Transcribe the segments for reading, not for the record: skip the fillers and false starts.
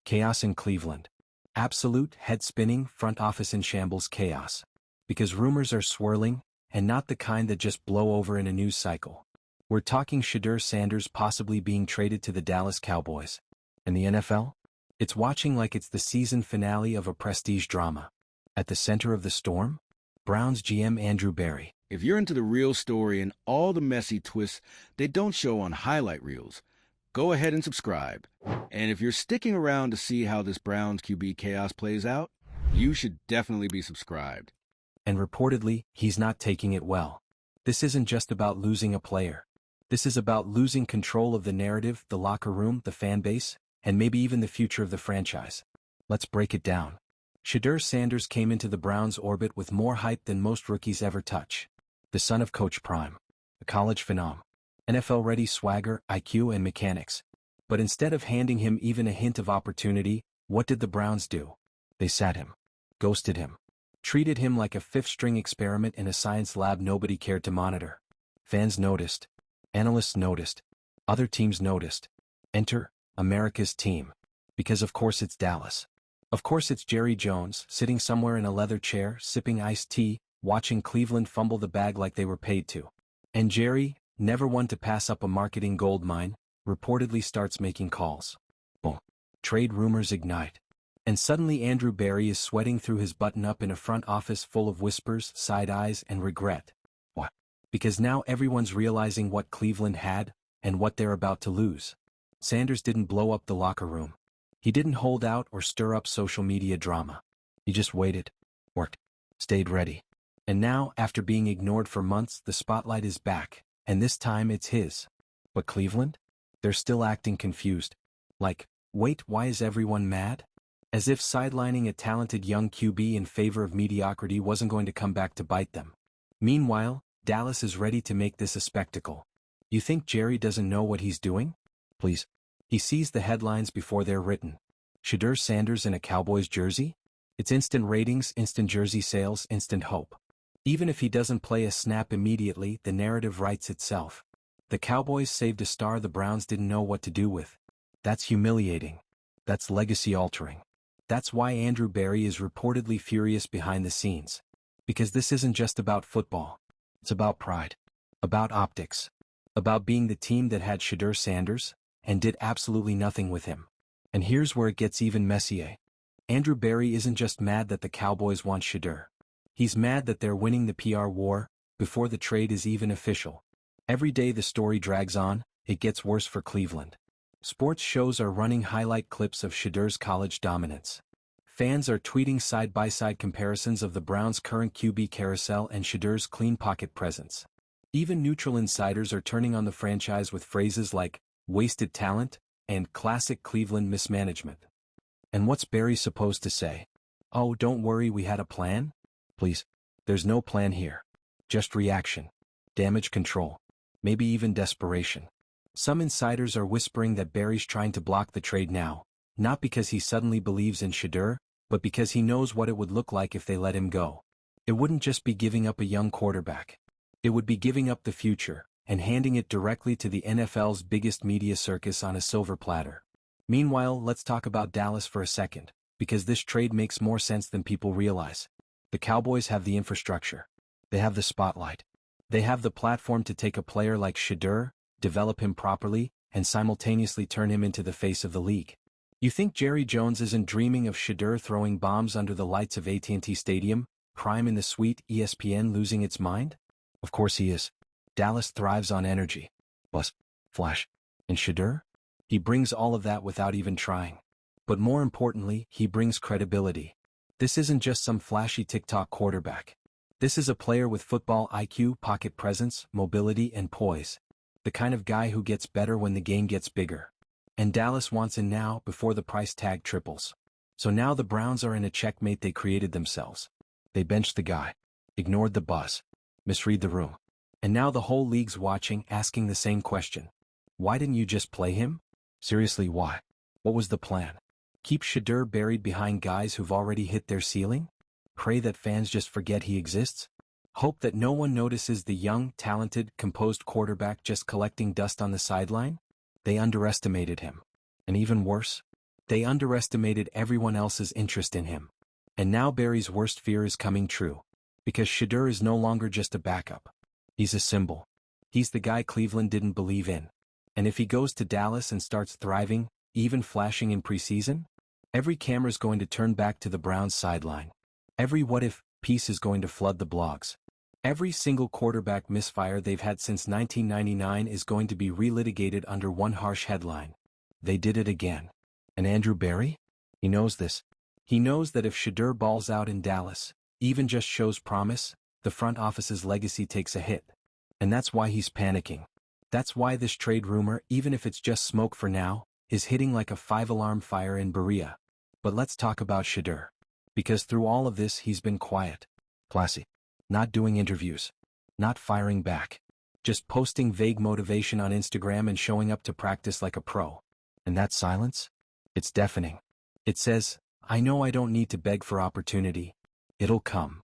Chaos in Cleveland. Absolute, head-spinning, front office in shambles chaos. Because rumors are swirling, and not the kind that just blow over in a news cycle. We're talking Shedeur Sanders possibly being traded to the Dallas Cowboys. And the NFL? It's watching like it's the season finale of a prestige drama. At the center of the storm? Browns GM Andrew Berry. If you're into the real story and all the messy twists they don't show on highlight reels, go ahead and subscribe. And if you're sticking around to see how this Browns QB chaos plays out, you should definitely be subscribed. And reportedly, he's not taking it well. This isn't just about losing a player. This is about losing control of the narrative, the locker room, the fan base, and maybe even the future of the franchise. Let's break it down. Shedeur Sanders came into the Browns' orbit with more hype than most rookies ever touch. The son of Coach Prime. A college phenom. NFL-ready swagger, IQ, and mechanics. But instead of handing him even a hint of opportunity, what did the Browns do? They sat him. Ghosted him. Treated him like a fifth-string experiment in a science lab nobody cared to monitor. Fans noticed. Analysts noticed. Other teams noticed. Enter America's team. Because of course it's Dallas. Of course it's Jerry Jones, sitting somewhere in a leather chair, sipping iced tea, watching Cleveland fumble the bag like they were paid to. And Jerry, never one to pass up a marketing goldmine, reportedly starts making calls. Boom. Trade rumors ignite. And suddenly Andrew Berry is sweating through his button-up in a front office full of whispers, side eyes, and regret. What? Because now everyone's realizing what Cleveland had, and what they're about to lose. Sanders didn't blow up the locker room. He didn't hold out or stir up social media drama. He just waited, worked, stayed ready. And now, after being ignored for months, the spotlight is back, and this time it's his. But Cleveland? They're still acting confused. Like, wait, why is everyone mad? As if sidelining a talented young QB in favor of mediocrity wasn't going to come back to bite them. Meanwhile, Dallas is ready to make this a spectacle. You think Jerry doesn't know what he's doing? Please. He sees the headlines before they're written. Shedeur Sanders in a Cowboys jersey? It's instant ratings, instant jersey sales, instant hope. Even if he doesn't play a snap immediately, the narrative writes itself. The Cowboys saved a star the Browns didn't know what to do with. That's humiliating. That's legacy-altering. That's why Andrew Berry is reportedly furious behind the scenes. Because this isn't just about football. It's about pride. About optics. About being the team that had Shedeur Sanders, and did absolutely nothing with him. And here's where it gets even messier. Andrew Berry isn't just mad that the Cowboys want Shedeur. He's mad that they're winning the PR war, before the trade is even official. Every day the story drags on, it gets worse for Cleveland. Sports shows are running highlight clips of Shedeur's college dominance. Fans are tweeting side-by-side comparisons of the Browns' current QB carousel and Shedeur's clean pocket presence. Even neutral insiders are turning on the franchise with phrases like, wasted talent, and classic Cleveland mismanagement. And what's Berry supposed to say? Oh, don't worry, we had a plan? Please. There's no plan here. Just reaction. Damage control. Maybe even desperation. Some insiders are whispering that Berry's trying to block the trade now, not because he suddenly believes in Shedeur, but because he knows what it would look like if they let him go. It wouldn't just be giving up a young quarterback. It would be giving up the future, and handing it directly to the NFL's biggest media circus on a silver platter. Meanwhile, let's talk about Dallas for a second, because this trade makes more sense than people realize. The Cowboys have the infrastructure. They have the spotlight. They have the platform to take a player like Shedeur, develop him properly, and simultaneously turn him into the face of the league. You think Jerry Jones isn't dreaming of Shedeur throwing bombs under the lights of AT&T Stadium, Prime in the suite, ESPN losing its mind? Of course he is. Dallas thrives on energy. Buzz. Flash. And Shedeur? He brings all of that without even trying. But more importantly, he brings credibility. This isn't just some flashy TikTok quarterback. This is a player with football IQ, pocket presence, mobility, and poise. The kind of guy who gets better when the game gets bigger. And Dallas wants him now before the price tag triples. So now the Browns are in a checkmate they created themselves. They benched the guy. Ignored the buzz. Misread the room. And now the whole league's watching, asking the same question. Why didn't you just play him? Seriously, why? What was the plan? Keep Shedeur buried behind guys who've already hit their ceiling? Pray that fans just forget he exists? Hope that no one notices the young, talented, composed quarterback just collecting dust on the sideline? They underestimated him. And even worse, They underestimated everyone else's interest in him. And now Barry's worst fear is coming true. Because Shedeur is no longer just a backup. He's a symbol. He's the guy Cleveland didn't believe in. And if he goes to Dallas and starts thriving, even flashing in preseason, every camera's going to turn back to the Browns sideline. Every what-if piece is going to flood the blogs. Every single quarterback misfire they've had since 1999 is going to be relitigated under one harsh headline. They did it again. And Andrew Barry? He knows this. He knows that if Shedeur balls out in Dallas, even just shows promise, the front office's legacy takes a hit. And that's why he's panicking. That's why this trade rumor, even if it's just smoke for now, is hitting like a 5-alarm fire in Berea. But let's talk about Shedeur. Because through all of this he's been quiet. Classy. Not doing interviews. Not firing back. Just posting vague motivation on Instagram and showing up to practice like a pro. And that silence? It's deafening. It says, I know I don't need to beg for opportunity. It'll come.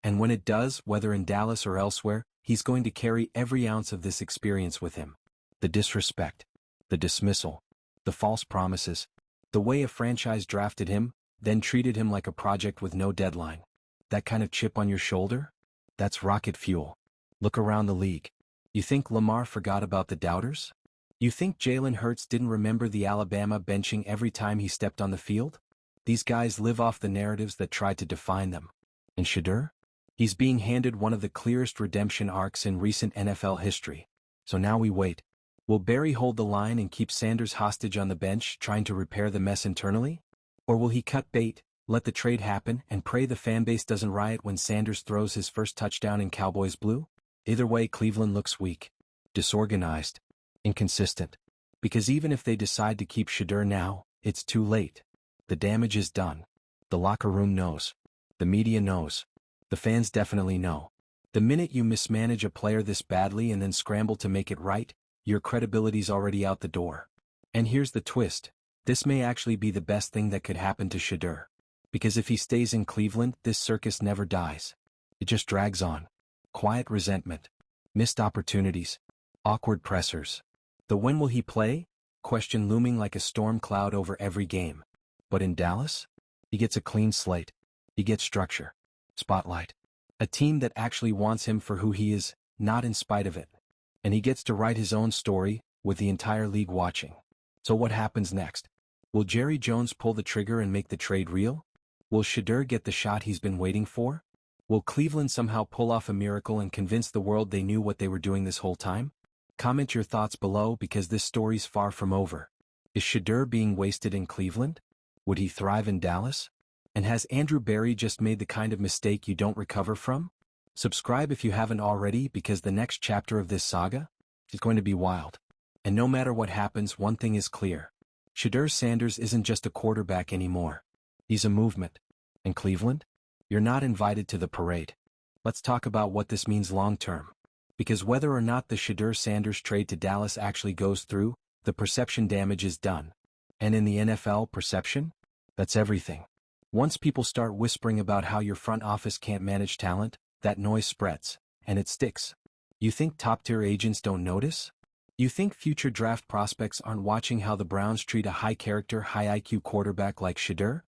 And when it does, whether in Dallas or elsewhere, he's going to carry every ounce of this experience with him. The disrespect. The dismissal. The false promises. The way a franchise drafted him, then treated him like a project with no deadline. That kind of chip on your shoulder? That's rocket fuel. Look around the league. You think Lamar forgot about the doubters? You think Jalen Hurts didn't remember the Alabama benching every time he stepped on the field? These guys live off the narratives that tried to define them. And Shedeur? He's being handed one of the clearest redemption arcs in recent NFL history. So now we wait. Will Barry hold the line and keep Sanders hostage on the bench, trying to repair the mess internally? Or will he cut bait, let the trade happen, and pray the fanbase doesn't riot when Sanders throws his first touchdown in Cowboys blue? Either way, Cleveland looks weak, disorganized, inconsistent. Because even if they decide to keep Shedeur now, it's too late. The damage is done. The locker room knows. The media knows. The fans definitely know. The minute you mismanage a player this badly and then scramble to make it right, your credibility's already out the door. And here's the twist. This may actually be the best thing that could happen to Shedeur. Because if he stays in Cleveland, this circus never dies. It just drags on. Quiet resentment. Missed opportunities. Awkward pressers. The when will he play? Question looming like a storm cloud over every game. But in Dallas? He gets a clean slate. He gets structure. Spotlight. A team that actually wants him for who he is, not in spite of it. And he gets to write his own story, with the entire league watching. So what happens next? Will Jerry Jones pull the trigger and make the trade real? Will Shedeur get the shot he's been waiting for? Will Cleveland somehow pull off a miracle and convince the world they knew what they were doing this whole time? Comment your thoughts below because this story's far from over. Is Shedeur being wasted in Cleveland? Would he thrive in Dallas? And has Andrew Barry just made the kind of mistake you don't recover from? Subscribe if you haven't already because the next chapter of this saga is going to be wild. And no matter what happens, one thing is clear. Shedeur Sanders isn't just a quarterback anymore. He's a movement. And Cleveland? You're not invited to the parade. Let's talk about what this means long-term. Because whether or not the Shedeur Sanders trade to Dallas actually goes through, the perception damage is done. And in the NFL, perception? That's everything. Once people start whispering about how your front office can't manage talent, that noise spreads, and it sticks. You think top-tier agents don't notice? You think future draft prospects aren't watching how the Browns treat a high-character, high-IQ quarterback like Shedeur?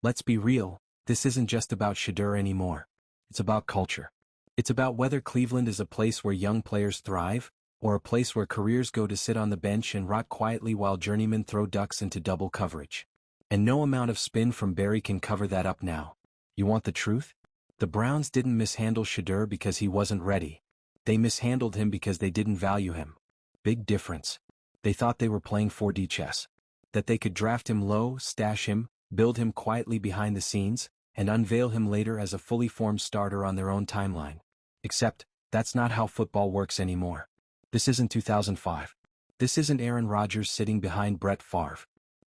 Let's be real, this isn't just about Shedeur anymore. It's about culture. It's about whether Cleveland is a place where young players thrive, or a place where careers go to sit on the bench and rot quietly while journeymen throw ducks into double coverage. And no amount of spin from Barry can cover that up now. You want the truth? The Browns didn't mishandle Shedeur because he wasn't ready. They mishandled him because they didn't value him. Big difference. They thought they were playing 4D chess. That they could draft him low, stash him, build him quietly behind the scenes, and unveil him later as a fully formed starter on their own timeline. Except, that's not how football works anymore. This isn't 2005. This isn't Aaron Rodgers sitting behind Brett Favre.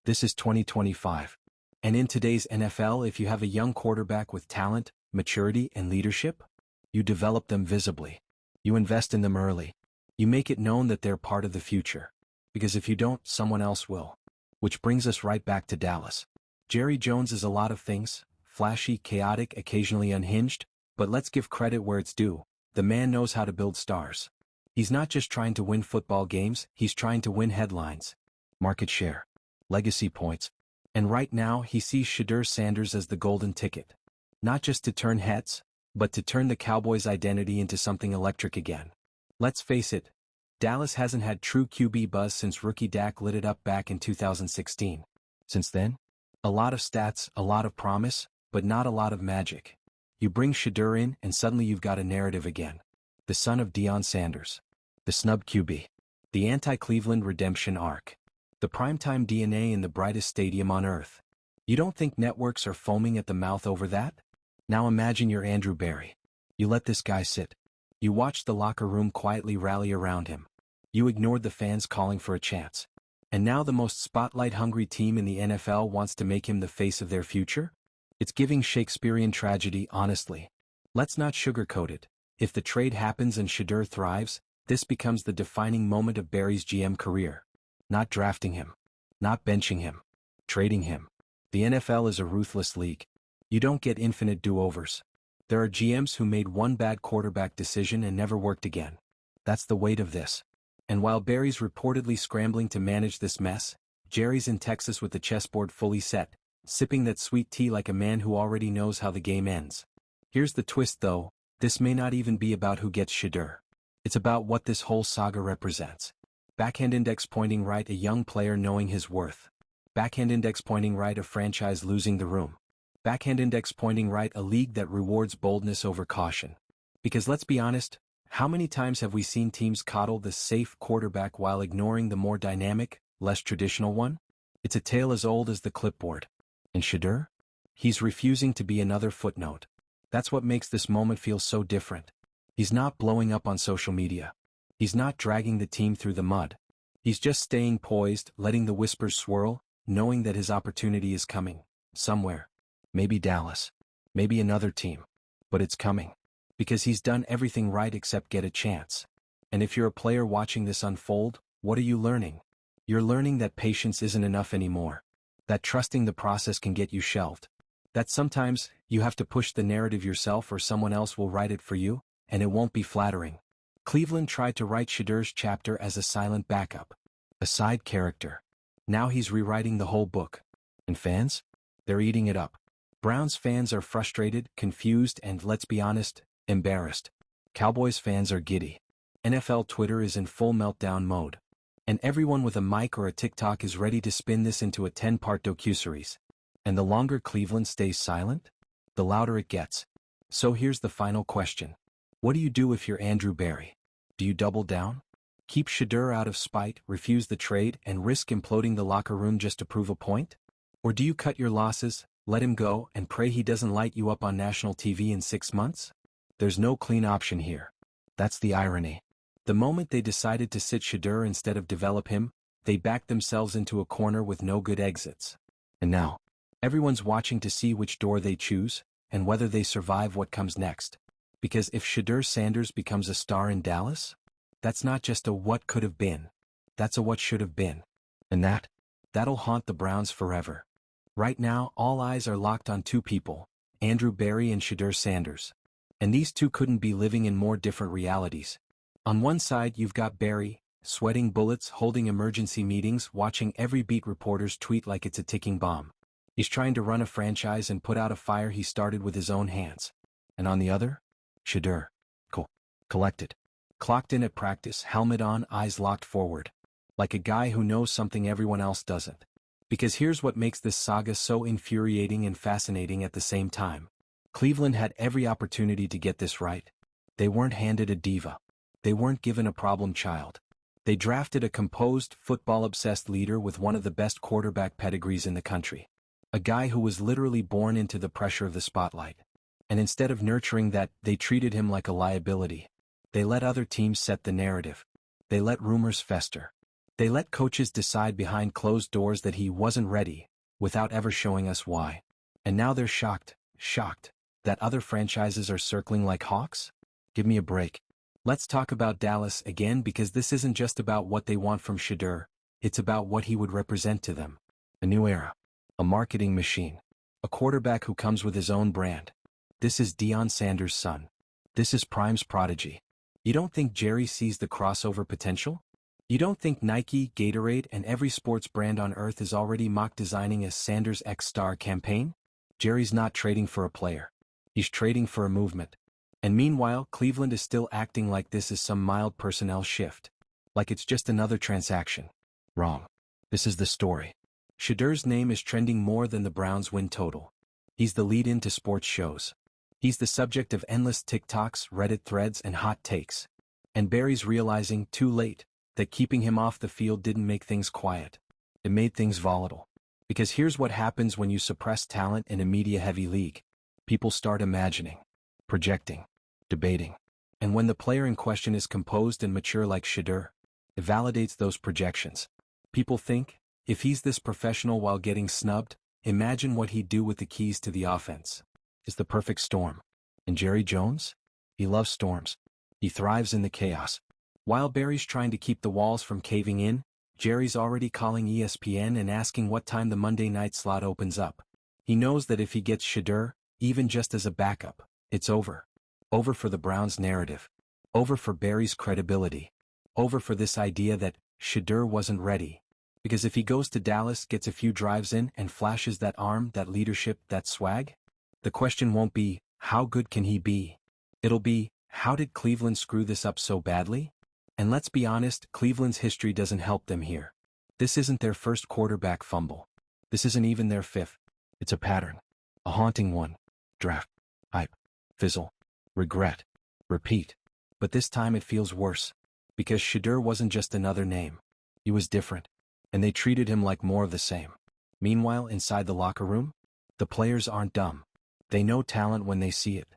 This is 2025. And in today's NFL, if you have a young quarterback with talent, maturity, and leadership, you develop them visibly. You invest in them early. You make it known that they're part of the future. Because if you don't, someone else will. Which brings us right back to Dallas. Jerry Jones is a lot of things, flashy, chaotic, occasionally unhinged, but let's give credit where it's due. The man knows how to build stars. He's not just trying to win football games, he's trying to win headlines, market share, legacy points, And right now he sees Shedeur Sanders as the golden ticket. Not just to turn heads, but to turn the Cowboys' identity into something electric again. Let's face it, Dallas hasn't had true QB buzz since rookie Dak lit it up back in 2016. Since then, a lot of stats, a lot of promise, but not a lot of magic. You bring Shedeur in and suddenly you've got a narrative again. The son of Deion Sanders. The snub QB. The anti-Cleveland redemption arc. The primetime DNA in the brightest stadium on earth. You don't think networks are foaming at the mouth over that? Now imagine you're Andrew Berry. You let this guy sit. You watched the locker room quietly rally around him. You ignored the fans calling for a chance. And now the most spotlight-hungry team in the NFL wants to make him the face of their future? It's giving Shakespearean tragedy, honestly. Let's not sugarcoat it. If the trade happens and Shedeur thrives, this becomes the defining moment of Berry's GM career. Not drafting him. Not benching him. Trading him. The NFL is a ruthless league. You don't get infinite do-overs. There are GMs who made one bad quarterback decision and never worked again. That's the weight of this. And while Berry's reportedly scrambling to manage this mess, Jerry's in Texas with the chessboard fully set, sipping that sweet tea like a man who already knows how the game ends. Here's the twist though, this may not even be about who gets Shedeur. It's about what this whole saga represents. Backhand index pointing right, a young player knowing his worth. Backhand index pointing right, a franchise losing the room. Backhand index pointing right, a league that rewards boldness over caution. Because let's be honest, how many times have we seen teams coddle the safe quarterback while ignoring the more dynamic, less traditional one? It's a tale as old as the clipboard. And Shedeur? He's refusing to be another footnote. That's what makes this moment feel so different. He's not blowing up on social media. He's not dragging the team through the mud. He's just staying poised, letting the whispers swirl, knowing that his opportunity is coming. Somewhere. Maybe Dallas. Maybe another team. But it's coming. Because he's done everything right except get a chance. And if you're a player watching this unfold, what are you learning? You're learning that patience isn't enough anymore. That trusting the process can get you shelved. That sometimes, you have to push the narrative yourself or someone else will write it for you, and it won't be flattering. Cleveland tried to write Shedeur's chapter as a silent backup. A side character. Now he's rewriting the whole book. And fans? They're eating it up. Browns fans are frustrated, confused, and let's be honest, embarrassed. Cowboys fans are giddy. NFL Twitter is in full meltdown mode. And everyone with a mic or a TikTok is ready to spin this into a 10-part docuseries. And the longer Cleveland stays silent, the louder it gets. So here's the final question. What do you do if you're Andrew Berry? Do you double down? Keep Shedeur out of spite, refuse the trade, and risk imploding the locker room just to prove a point? Or do you cut your losses, let him go, and pray he doesn't light you up on national TV in 6 months? There's no clean option here. That's the irony. The moment they decided to sit Shedeur instead of develop him, they backed themselves into a corner with no good exits. And now, everyone's watching to see which door they choose, and whether they survive what comes next. Because if Shedeur Sanders becomes a star in Dallas, that's not just a what could have been. That's a what should have been. And that'll haunt the Browns forever. Right now, all eyes are locked on two people, Andrew Berry and Shedeur Sanders. And these two couldn't be living in more different realities. On one side you've got Berry, sweating bullets, holding emergency meetings, watching every beat reporter's tweet like it's a ticking bomb. He's trying to run a franchise and put out a fire he started with his own hands. And on the other? Shedeur. Collected. Clocked in at practice, helmet on, eyes locked forward. Like a guy who knows something everyone else doesn't. Because here's what makes this saga so infuriating and fascinating at the same time. Cleveland had every opportunity to get this right. They weren't handed a diva. They weren't given a problem child. They drafted a composed, football-obsessed leader with one of the best quarterback pedigrees in the country. A guy who was literally born into the pressure of the spotlight. And instead of nurturing that, they treated him like a liability. They let other teams set the narrative. They let rumors fester. They let coaches decide behind closed doors that he wasn't ready, without ever showing us why. And now they're shocked, that other franchises are circling like hawks? Give me a break. Let's talk about Dallas again, because this isn't just about what they want from Shedeur, it's about what he would represent to them. A new era. A marketing machine. A quarterback who comes with his own brand. This is Deion Sanders' son. This is Prime's prodigy. You don't think Jerry sees the crossover potential? You don't think Nike, Gatorade, and every sports brand on earth is already mock designing a Sanders X Star campaign? Jerry's not trading for a player. He's trading for a movement. And meanwhile, Cleveland is still acting like this is some mild personnel shift. Like it's just another transaction. Wrong. This is the story. Shedur's name is trending more than the Browns' win total. He's the lead-in to sports shows. He's the subject of endless TikToks, Reddit threads, and hot takes. And Barry's realizing, too late, that keeping him off the field didn't make things quiet. It made things volatile. Because here's what happens when you suppress talent in a media-heavy league. People start imagining, projecting, debating. And when the player in question is composed and mature like Shedur, it validates those projections. People think, if he's this professional while getting snubbed, imagine what he'd do with the keys to the offense. It's the perfect storm. And Jerry Jones? He loves storms. He thrives in the chaos. While Barry's trying to keep the walls from caving in, Jerry's already calling ESPN and asking what time the Monday night slot opens up. He knows that if he gets Shedur, even just as a backup, it's over. Over for the Browns' narrative. Over for Barry's credibility. Over for this idea that Shedur wasn't ready. Because if he goes to Dallas, gets a few drives in, and flashes that arm, that leadership, that swag, the question won't be, how good can he be? It'll be, how did Cleveland screw this up so badly? And let's be honest, Cleveland's history doesn't help them here. This isn't their first quarterback fumble. This isn't even their fifth. It's a pattern. A haunting one. Draft. Hype. Fizzle. Regret. Repeat. But this time it feels worse. Because Shedur wasn't just another name. He was different. And they treated him like more of the same. Meanwhile, inside the locker room, the players aren't dumb. They know talent when they see it.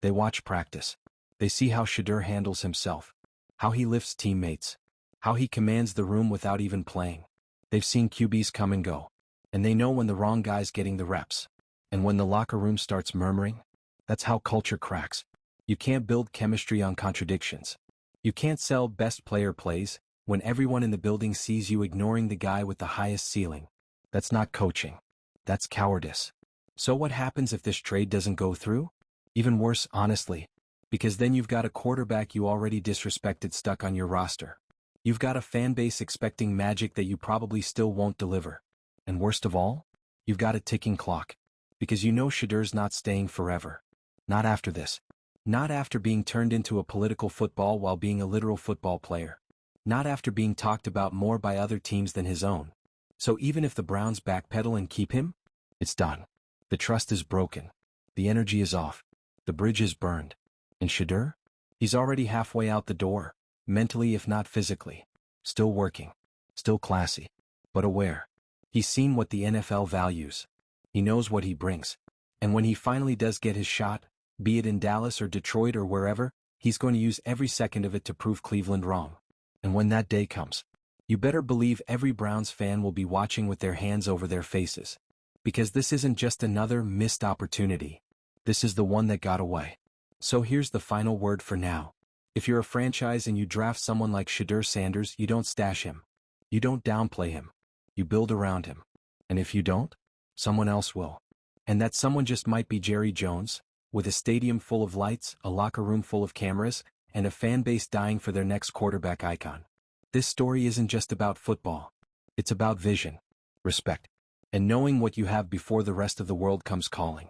They watch practice. They see how Shedur handles himself. How he lifts teammates. How he commands the room without even playing. They've seen QBs come and go. And they know when the wrong guy's getting the reps. And when the locker room starts murmuring, that's how culture cracks. You can't build chemistry on contradictions. You can't sell best player plays when everyone in the building sees you ignoring the guy with the highest ceiling. That's not coaching. That's cowardice. So what happens if this trade doesn't go through? Even worse, honestly. Because then you've got a quarterback you already disrespected stuck on your roster. You've got a fan base expecting magic that you probably still won't deliver. And worst of all, you've got a ticking clock. Because you know Shedur's not staying forever. Not after this. Not after being turned into a political football while being a literal football player. Not after being talked about more by other teams than his own. So even if the Browns backpedal and keep him, it's done. The trust is broken. The energy is off. The bridge is burned. And Shedur? He's already halfway out the door, mentally if not physically. Still working. Still classy. But aware. He's seen what the NFL values. He knows what he brings. And when he finally does get his shot, be it in Dallas or Detroit or wherever, he's going to use every second of it to prove Cleveland wrong. And when that day comes, you better believe every Browns fan will be watching with their hands over their faces. Because this isn't just another missed opportunity. This is the one that got away. So here's the final word for now. If you're a franchise and you draft someone like Shedur Sanders, you don't stash him. You don't downplay him. You build around him. And if you don't, someone else will. And that someone just might be Jerry Jones, with a stadium full of lights, a locker room full of cameras, and a fan base dying for their next quarterback icon. This story isn't just about football. It's about vision, respect, and knowing what you have before the rest of the world comes calling.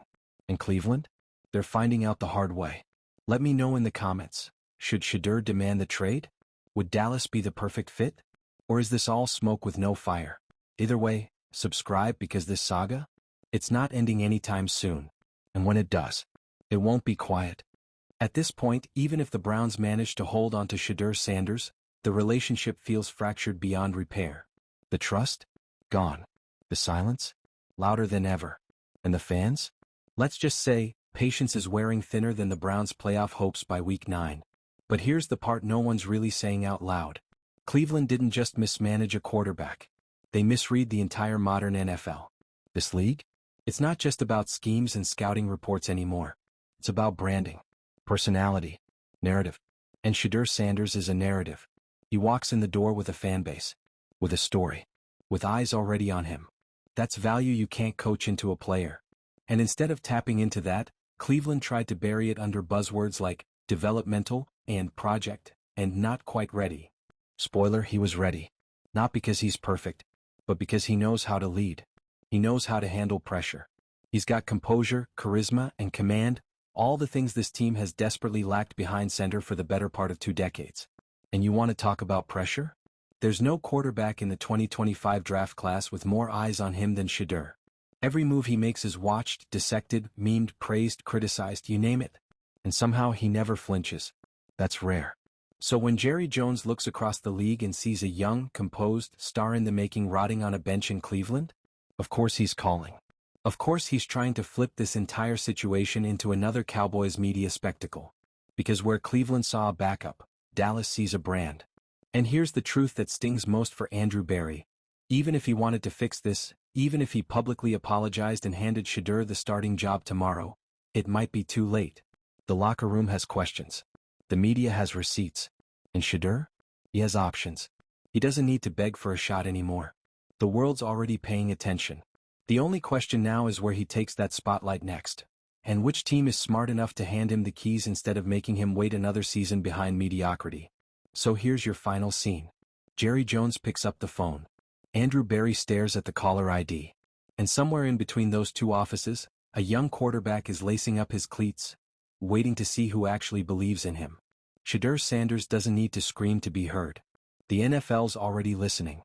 And Cleveland? They're finding out the hard way. Let me know in the comments. Should Shedur demand the trade? Would Dallas be the perfect fit? Or is this all smoke with no fire? Either way, subscribe because this saga, it's not ending anytime soon. And when it does, it won't be quiet. At this point, even if the Browns manage to hold on to Shedur Sanders, the relationship feels fractured beyond repair. The trust? Gone. The silence? Louder than ever. And the fans? Let's just say, patience is wearing thinner than the Browns' playoff hopes by week 9. But here's the part no one's really saying out loud. Cleveland didn't just mismanage a quarterback. They misread the entire modern NFL. This league? It's not just about schemes and scouting reports anymore. It's about branding, personality, narrative. And Shedur Sanders is a narrative. He walks in the door with a fan base, with a story, with eyes already on him. That's value you can't coach into a player. And instead of tapping into that, Cleveland tried to bury it under buzzwords like developmental and project and not quite ready. Spoiler, he was ready. Not because he's perfect, but because he knows how to lead. He knows how to handle pressure. He's got composure, charisma, and command, all the things this team has desperately lacked behind center for the better part of 2 decades. And you want to talk about pressure? There's no quarterback in the 2025 draft class with more eyes on him than Shedeur. Every move he makes is watched, dissected, memed, praised, criticized, you name it. And somehow he never flinches. That's rare. So when Jerry Jones looks across the league and sees a young, composed, star-in-the-making rotting on a bench in Cleveland, of course he's calling. Of course he's trying to flip this entire situation into another Cowboys media spectacle. Because where Cleveland saw a backup, Dallas sees a brand. And here's the truth that stings most for Andrew Berry. Even if he wanted to fix this, even if he publicly apologized and handed Shedeur the starting job tomorrow, it might be too late. The locker room has questions. The media has receipts. And Shedeur? He has options. He doesn't need to beg for a shot anymore. The world's already paying attention. The only question now is where he takes that spotlight next. And which team is smart enough to hand him the keys instead of making him wait another season behind mediocrity. So here's your final scene. Jerry Jones picks up the phone. Andrew Berry stares at the caller ID. And somewhere in between those two offices, a young quarterback is lacing up his cleats, waiting to see who actually believes in him. Shedeur Sanders doesn't need to scream to be heard. The NFL's already listening.